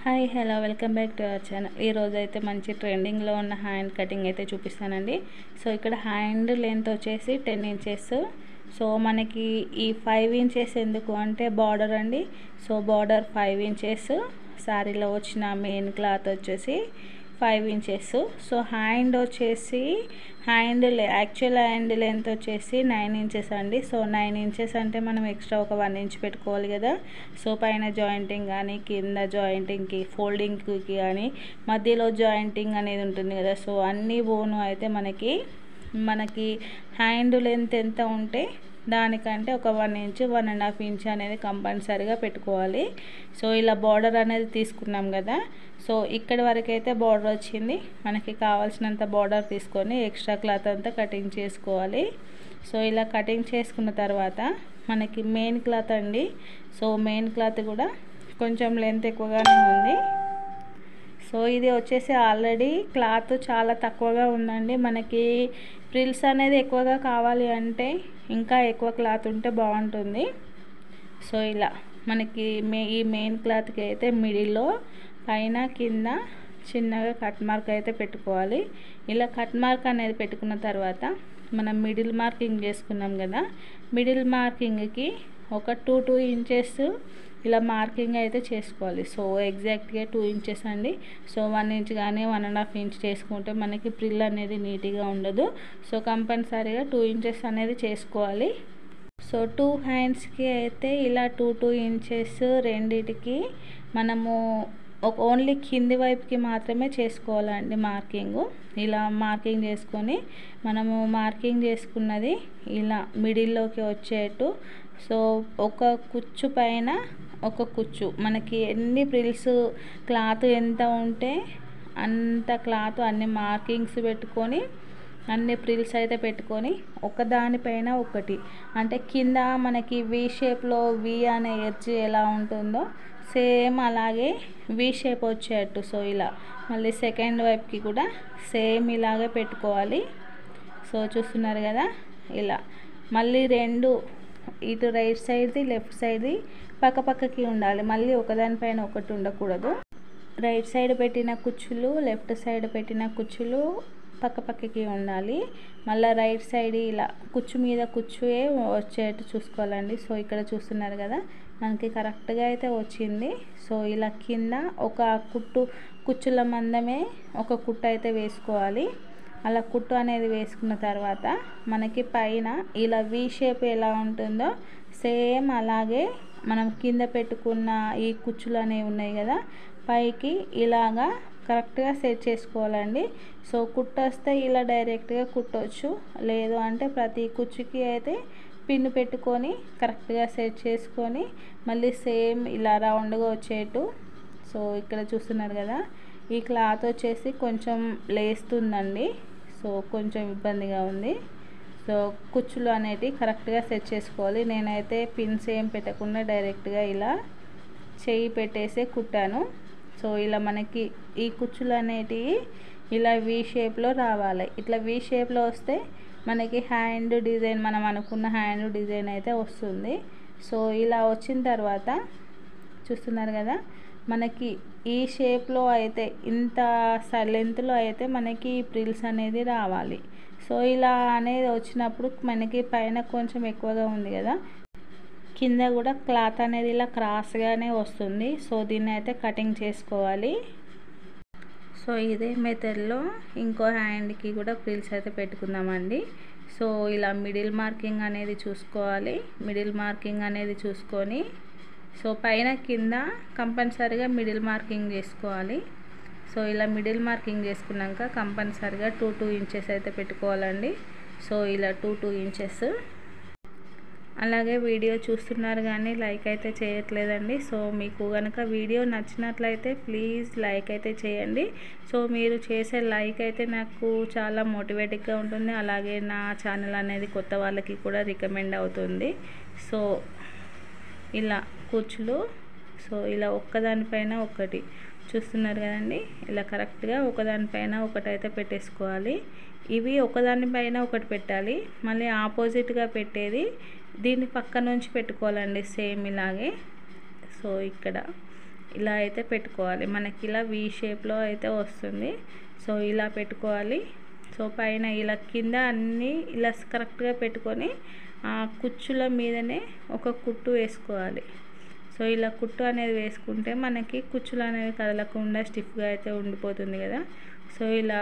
Hi hello welcome back to our channel. ఈరోజు అయితే మంచి ట్రెండింగ్లో ఉన్న హ్యాండ్ కటింగ్ అయితే చూపిస్తానండి. సో ఇక్కడ హ్యాండ్ లెంత్ వచ్చేసి 10 ఇంచెస్. సో మనకి ఈ 5 ఇంచెస్ ఎందుకు అంటే బార్డర్ అండి. సో బార్డర్ 5 ఇంచెస్, శారీలో వచ్చిన మెయిన్ క్లాత్ వచ్చేసి 5 ఇంచెస్. సో హ్యాండ్ వచ్చేసి యాక్చువల్ హ్యాండ్ లెంత్ వచ్చేసి 9 ఇంచెస్ అండి. సో 9 ఇంచెస్ అంటే మనం ఎక్స్ట్రా ఒక 1 ఇంచ్ పెట్టుకోవాలి కదా. సో పైన జాయింటింగ్ కానీ, కింద జాయింటింగ్కి, ఫోల్డింగ్కి కానీ, మధ్యలో జాయింటింగ్ అనేది ఉంటుంది కదా. సో అన్నీ బోను అయితే మనకి హ్యాండ్ లెంత్ ఎంత ఉంటే దానికంటే ఒక 1 ఇంచ్ 1.5 ఇంచ్ అనేది కంపల్సరీగా పెట్టుకోవాలి. సో ఇలా బార్డర్ అనేది తీసుకున్నాం కదా. సో ఇక్కడి వరకు అయితే బార్డర్ వచ్చింది. మనకి కావాల్సినంత బార్డర్ తీసుకొని ఎక్స్ట్రా క్లాత్ అంతా కటింగ్ చేసుకోవాలి. సో ఇలా కటింగ్ చేసుకున్న తర్వాత మనకి మెయిన్ క్లాత్ అండి. సో మెయిన్ క్లాత్ కూడా కొంచెం లెంత్ ఎక్కువగానే ఉంది. సో ఇది వచ్చేసి ఆల్రెడీ క్లాత్ చాలా తక్కువగా ఉందండి. మనకి ఫ్రిల్స్ అనేది ఎక్కువగా కావాలి అంటే ఇంకా ఎక్కువ క్లాత్ ఉంటే బాగుంటుంది. సో ఇలా మనకి ఈ మెయిన్ క్లాత్కి అయితే మిడిల్లో పైన కింద చిన్నగా కట్ మార్క్ అయితే పెట్టుకోవాలి. ఇలా కట్ మార్క్ అనేది పెట్టుకున్న తర్వాత మనం మిడిల్ మార్కింగ్ చేసుకున్నాం కదా. మిడిల్ మార్కింగ్కి ఒక 2 ఇంచెస్ ఇలా మార్కింగ్ అయితే చేసుకోవాలి. సో ఎగ్జాక్ట్గా 2 ఇంచెస్ అండి. సో 1 ఇంచ్ కానీ 1.5 ఇంచ్ చేసుకుంటే మనకి ప్రిల్ అనేది నీట్గా ఉండదు. సో కంపల్సరీగా 2 ఇంచెస్ అనేది చేసుకోవాలి. సో 2 హ్యాండ్స్కి అయితే ఇలా 2 ఇంచెస్ రెండిటికి మనము ఓన్లీ కింది వైపుకి మాత్రమే చేసుకోవాలండి మార్కింగ్. ఇలా మార్కింగ్ చేసుకొని మనము మార్కింగ్ చేసుకున్నది ఇలా మిడిల్లోకి వచ్చేట్టు. సో ఒక కుచ్చు పైన ఒక కుచ్చు, మనకి ఎన్ని ప్రిల్స్ క్లాత్ ఎంత ఉంటే అంత క్లాత్ అన్ని మార్కింగ్స్ పెట్టుకొని అన్ని ప్రిల్స్ అయితే పెట్టుకొని ఒకదానిపైన ఒకటి, అంటే కింద మనకి వి షేప్లో వి అనే ఎడ్జ్ ఎలా ఉంటుందో సేమ్ అలాగే వి షేప్ వచ్చేట్టు. సో ఇలా మళ్ళీ సెకండ్ వైపుకి కూడా సేమ్ ఇలాగే పెట్టుకోవాలి. సో చూస్తున్నారు కదా. ఇలా మళ్ళీ రెండు, ఇటు రైట్ సైడ్ది లెఫ్ట్ సైడ్ది పక్కకి ఉండాలి. మళ్ళీ ఒకదానిపైన ఒకటి ఉండకూడదు. రైట్ సైడ్ పెట్టిన కుచ్చులు, లెఫ్ట్ సైడ్ పెట్టిన కుచ్చులు పక్కకి ఉండాలి. మళ్ళీ రైట్ సైడ్ ఇలా కుచ్చు మీద కుచ్చుయే వచ్చేట్టు చూసుకోవాలండి. సో ఇక్కడ చూస్తున్నారు కదా, మనకి కరెక్ట్గా అయితే వచ్చింది. సో ఇలా కింద ఒక కుచ్చుల మందమే ఒక కుట్టు అయితే వేసుకోవాలి. అలా కుట్టు అనేది వేసుకున్న తర్వాత మనకి పైన ఇలా వి షేప్ ఎలా ఉంటుందో సేమ్ అలాగే మనం కింద పెట్టుకున్న ఈ కుచ్చులు అనేవి ఉన్నాయి కదా, పైకి ఇలాగా కరెక్ట్గా సెట్ చేసుకోవాలండి. సో కుట్టు వస్తే ఇలా డైరెక్ట్గా కుట్టవచ్చు, లేదు అంటే ప్రతి కుచ్చుకి అయితే పిన్ పెట్టుకొని కరెక్ట్గా సెట్ చేసుకొని మళ్ళీ సేమ్ ఇలా రౌండ్గా వచ్చేట్టు. సో ఇక్కడ చూస్తున్నారు కదా, ఈ క్లాత్ వచ్చేసి కొంచెం లేస్తుందండి. సో కొంచెం ఇబ్బందిగా ఉంది. సో కుచ్చులు అనేటివి కరెక్ట్గా సెట్ చేసుకోవాలి. నేనైతే పిన్స్ ఏం పెట్టకుండా డైరెక్ట్గా ఇలా చేయి పెట్టేసే కుట్టాను. సో ఇలా మనకి ఈ కుచ్చులు అనేటివి ఇలా వి షేప్లో రావాలి. ఇట్లా వి షేప్లో వస్తే మనకి హ్యాండ్ డిజైన్, మనం అనుకున్న హ్యాండ్ డిజైన్ అయితే వస్తుంది. సో ఇలా వచ్చిన తర్వాత చూస్తున్నారు కదా, మనకి ఈ షేప్లో అయితే ఇంత లెంత్లో అయితే మనకి ప్రిల్స్ అనేది రావాలి. సో ఇలా అనేది వచ్చినప్పుడు మనకి పైన కొంచెం ఎక్కువగా ఉంది కదా, కింద కూడా క్లాత్ అనేది ఇలా క్రాస్గానే వస్తుంది. సో దీన్ని అయితే కటింగ్ చేసుకోవాలి. సో ఇదే మెథడ్లో ఇంకో హ్యాండ్కి కూడా ప్రిల్స్ అయితే పెట్టుకుందామండి. సో ఇలా మిడిల్ మార్కింగ్ అనేది చూసుకోవాలి. మిడిల్ మార్కింగ్ అనేది చూసుకొని సో పైన కింద కంపల్సరీగా మిడిల్ మార్కింగ్ చేసుకోవాలి. సో ఇలా మిడిల్ మార్కింగ్ చేసుకున్నాక కంపల్సరీగా 2 ఇంచెస్ అయితే పెట్టుకోవాలండి. సో ఇలా 2 ఇంచెస్. అలాగే వీడియో చూస్తున్నారు కానీ లైక్ అయితే చేయట్లేదండి. సో మీకు కనుక వీడియో నచ్చినట్లయితే ప్లీజ్ లైక్ అయితే చేయండి. సో మీరు చేసే లైక్ అయితే నాకు చాలా మోటివేటివ్గా ఉంటుంది. అలాగే నా ఛానల్ అనేది కొత్త వాళ్ళకి కూడా రికమెండ్ అవుతుంది. సో ఇలా కుచ్చులు, సో ఇలా ఒక్కదానిపైన ఒకటి చూస్తున్నారు కదండి, ఇలా కరెక్ట్గా ఒకదానిపైన ఒకటి అయితే పెట్టేసుకోవాలి. ఇవి ఒకదానిపైన ఒకటి పెట్టాలి. మళ్ళీ ఆపోజిట్గా పెట్టేది దీని పక్క నుంచి పెట్టుకోవాలండి సేమ్ ఇలాగే. సో ఇక్కడ ఇలా అయితే పెట్టుకోవాలి. మనకి ఇలా వి షేప్లో అయితే వస్తుంది. సో ఇలా పెట్టుకోవాలి. సో పైన ఇలా కింద అన్నీ ఇలా కరెక్ట్గా పెట్టుకొని ఆ కుచ్చుల మీదనే ఒక కుట్టు వేసుకోవాలి. సో ఇలా కుట్టు అనేది వేసుకుంటే మనకి కుచ్చులు అనేవి కదలకుండా స్టిఫ్గా అయితే ఉండిపోతుంది కదా. సో ఇలా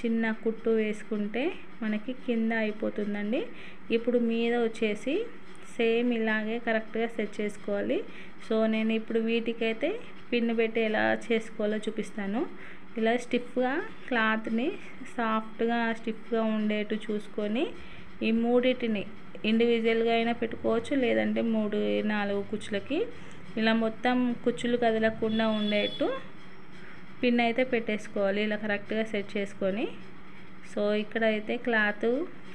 చిన్న కుట్టు వేసుకుంటే మనకి కింద అయిపోతుందండి. ఇప్పుడు మీద వచ్చేసి సేమ్ ఇలాగే కరెక్ట్గా సెట్ చేసుకోవాలి. సో నేను ఇప్పుడు వీటికైతే పిన్ పెట్టి ఎలా చేసుకోవాలో చూపిస్తాను. ఇలా స్టిఫ్గా క్లాత్ని సాఫ్ట్గా స్టిఫ్గా ఉండేట్టు చూసుకొని ఈ మూడింటిని ఇండివిజువల్గా అయినా పెట్టుకోవచ్చు, లేదంటే 3-4 కుచ్చులకి ఇలా మొత్తం కుచ్చులు కదలకుండా ఉండేట్టు పిన్ అయితే పెట్టేసుకోవాలి. ఇలా కరెక్ట్గా సెట్ చేసుకొని సో ఇక్కడ అయితే క్లాత్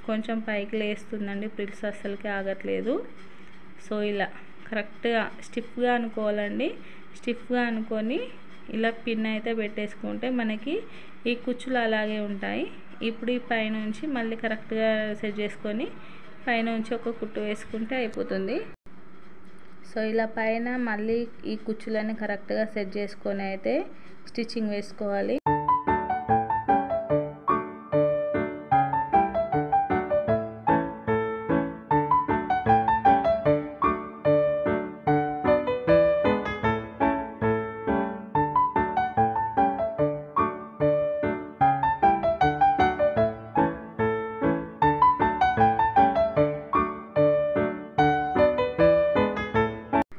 కొంచెం పైకి లేస్తుందండి, ప్రిల్స్ అస్సలకి ఆగట్లేదు. సో ఇలా కరెక్ట్గా స్టిఫ్గా అనుకోవాలండి. స్టిఫ్గా అనుకొని ఇలా పిన్ అయితే పెట్టేసుకుంటే మనకి ఈ కుచ్చులు అలాగే ఉంటాయి. ఇప్పుడు ఈ పైనుంచి మళ్ళీ కరెక్ట్గా సెట్ చేసుకొని పైనుంచి ఒక కుట్టు వేసుకుంటే అయిపోతుంది. సో ఇలా పైన మళ్ళీ ఈ కుచ్చులని కరెక్ట్గా సెట్ చేసుకొని అయితే స్టిచ్చింగ్ వేసుకోవాలి.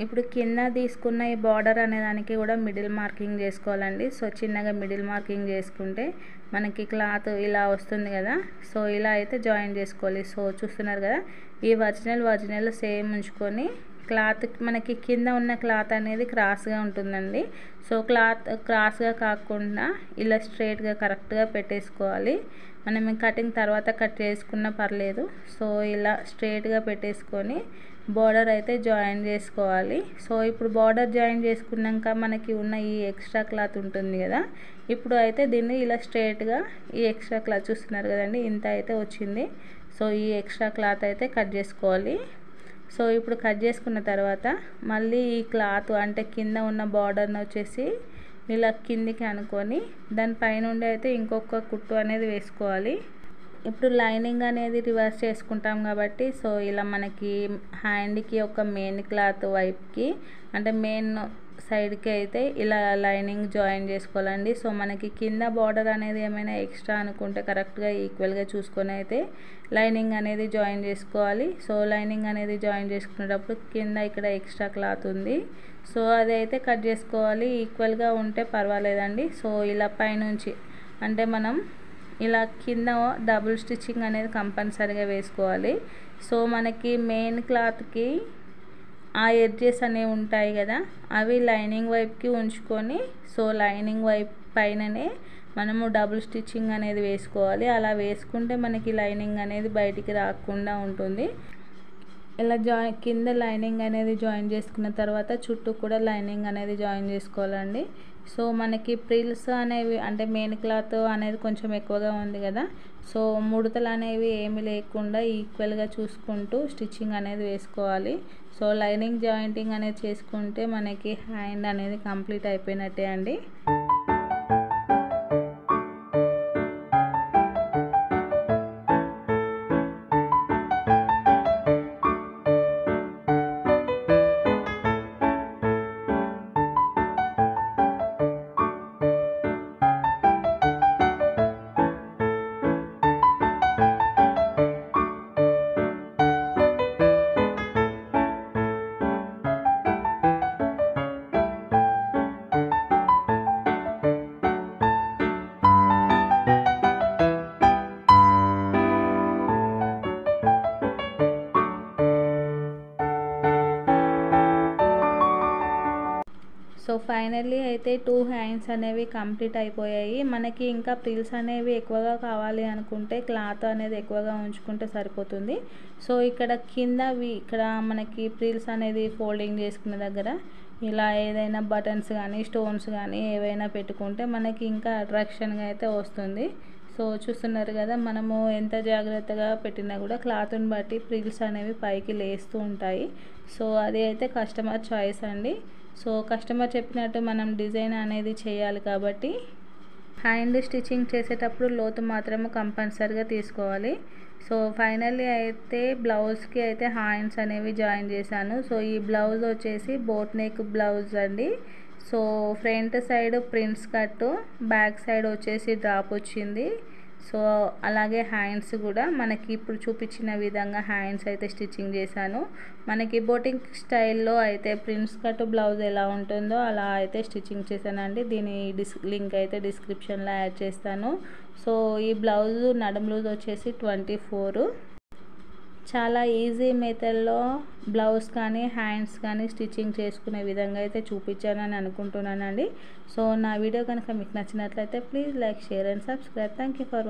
ఇప్పుడు కింద తీసుకున్న ఈ బార్డర్ అనే దానికి కూడా మిడిల్ మార్కింగ్ చేసుకోవాలండి. సో చిన్నగా మిడిల్ మార్కింగ్ చేసుకుంటే మనకి క్లాత్ ఇలా వస్తుంది కదా. సో ఇలా అయితే జాయిన్ చేసుకోవాలి. సో చూస్తున్నారు కదా, ఈ ఒరిజినల్ సేమ్ ఉంచుకొని క్లాత్ మనకి కింద ఉన్న క్లాత్ అనేది క్రాస్గా ఉంటుందండి. సో క్లాత్ క్రాస్గా కాకుండా ఇలా స్ట్రైట్గా కరెక్ట్గా పెట్టేసుకోవాలి. మనం కటింగ్ తర్వాత కట్ చేసుకున్నా పర్లేదు. సో ఇలా స్ట్రైట్గా పెట్టేసుకొని బార్డర్ అయితే జాయిన్ చేసుకోవాలి. సో ఇప్పుడు బార్డర్ జాయిన్ చేసుకున్నాక మనకి ఉన్న ఈ ఎక్స్ట్రా క్లాత్ ఉంటుంది కదా, ఇప్పుడు అయితే దీన్ని ఇలా స్ట్రైట్గా ఈ ఎక్స్ట్రా క్లాత్ చూస్తున్నారు కదండి, ఇంత అయితే వచ్చింది. సో ఈ ఎక్స్ట్రా క్లాత్ అయితే కట్ చేసుకోవాలి. సో ఇప్పుడు కట్ చేసుకున్న తర్వాత మళ్ళీ ఈ క్లాత్ అంటే కింద ఉన్న బార్డర్ని వచ్చేసి ఇలా కిందికి అనుకొని దానిపైనుండి అయితే ఇంకొక కుట్టు అనేది వేసుకోవాలి. ఇప్పుడు లైనింగ్ అనేది రివర్స్ చేసుకుంటాం కాబట్టి సో ఇలా మనకి హ్యాండ్కి ఒక మెయిన్ క్లాత్ వైపుకి అంటే మెయిన్ సైడ్కి అయితే ఇలా లైనింగ్ జాయిన్ చేసుకోవాలండి. సో మనకి కింద బార్డర్ అనేది ఏమైనా ఎక్స్ట్రా అనుకుంటే కరెక్ట్గా ఈక్వల్గా చూసుకొని అయితే లైనింగ్ అనేది జాయిన్ చేసుకోవాలి. సో లైనింగ్ అనేది జాయిన్ చేసుకునేటప్పుడు కింద ఇక్కడ ఎక్స్ట్రా క్లాత్ ఉంది, సో అది అయితే కట్ చేసుకోవాలి. ఈక్వల్గా ఉంటే పర్వాలేదండి. సో ఇలా పైనుంచి అంటే మనం ఇలా కింద డబుల్ స్టిచ్చింగ్ అనేది కంపల్సరీగా వేసుకోవాలి. సో మనకి మెయిన్ క్లాత్కి ఆ ఎడ్జెస్ అనేవి ఉంటాయి కదా, అవి లైనింగ్ వైపుకి ఉంచుకొని సో లైనింగ్ వైపు పైననే మనము డబుల్ స్టిచ్చింగ్ అనేది వేసుకోవాలి. అలా వేసుకుంటే మనకి లైనింగ్ అనేది బయటికి రాకుండా ఉంటుంది. ఇలా కింద లైనింగ్ అనేది జాయిన్ చేసుకున్న తర్వాత చుట్టూ కూడా లైనింగ్ అనేది జాయిన్ చేసుకోవాలండి. సో మనకి ప్రిల్స్ అనేవి అంటే మెయిన్ క్లాత్ అనేది కొంచెం ఎక్కువగా ఉంది కదా, సో ముడతలు అనేవి ఏమీ లేకుండా ఈక్వల్గా చూసుకుంటూ స్టిచ్చింగ్ అనేది వేసుకోవాలి. సో లైనింగ్ జాయింటింగ్ అనేది చేసుకుంటే మనకి హ్యాండ్ అనేది కంప్లీట్ అయిపోయినట్టే అండి. సో ఫైనల్లీ అయితే 2 హ్యాండ్స్ అనేవి కంప్లీట్ అయిపోయాయి. మనకి ఇంకా ప్రిల్స్ అనేవి ఎక్కువగా కావాలి అనుకుంటే క్లాత్ అనేది ఎక్కువగా ఉంచుకుంటే సరిపోతుంది. సో ఇక్కడ కిందవి ఇక్కడ మనకి ప్రిల్స్ అనేది ఫోల్డింగ్ చేసుకున్న దగ్గర ఇలా ఏదైనా బటన్స్ కానీ స్టోన్స్ కానీ ఏవైనా పెట్టుకుంటే మనకి ఇంకా అట్రాక్షన్గా అయితే వస్తుంది. సో చూస్తున్నారు కదా, మనము ఎంత జాగ్రత్తగా పెట్టినా కూడా క్లాత్ని బట్టి ప్రిల్స్ అనేవి పైకి లేస్తూ ఉంటాయి. సో అది అయితే కస్టమర్ చాయిస్ అండి. సో కస్టమర్ చెప్పినట్టు మనం డిజైన్ అనేది చేయాలి కాబట్టి హ్యాండ్ స్టిచ్చింగ్ చేసేటప్పుడు లోతు మాత్రం కంపల్సరీగా తీసుకోవాలి. సో ఫైనల్లీ అయితే బ్లౌజ్కి అయితే హ్యాండ్స్ అనేవి జాయిన్ చేశాను. సో ఈ బ్లౌజ్ వచ్చేసి బోట్ నెక్ బ్లౌజ్ అండి. So front side prince cut, back side వచ్చేసి డ్రాప్ వచ్చింది. సో అలాగే హ్యాండ్స్ కూడా మనకి ఇప్పుడు చూపించిన విధంగా హ్యాండ్స్ అయితే స్టిచ్చింగ్ చేశాను. మనకి బోటింగ్ స్టైల్లో అయితే ప్రిన్స్ కట్ బ్లౌజ్ ఎలా ఉంటుందో అలా అయితే స్టిచ్చింగ్ చేశానండి. దీని లింక్ అయితే డిస్క్రిప్షన్లో యాడ్ చేస్తాను. సో ఈ బ్లౌజ్ నడుం లూజ్ వచ్చేసి 24. చాలా ఈజీ మెథడ్లో బ్లౌజ్ కానీ హ్యాండ్స్ కానీ స్టిచ్చింగ్ చేసుకునే విధంగా అయితే చూపించానని అనుకుంటున్నానండి. సో నా వీడియో కనుక మీకు నచ్చినట్లయితే please like, share and subscribe. Thank you for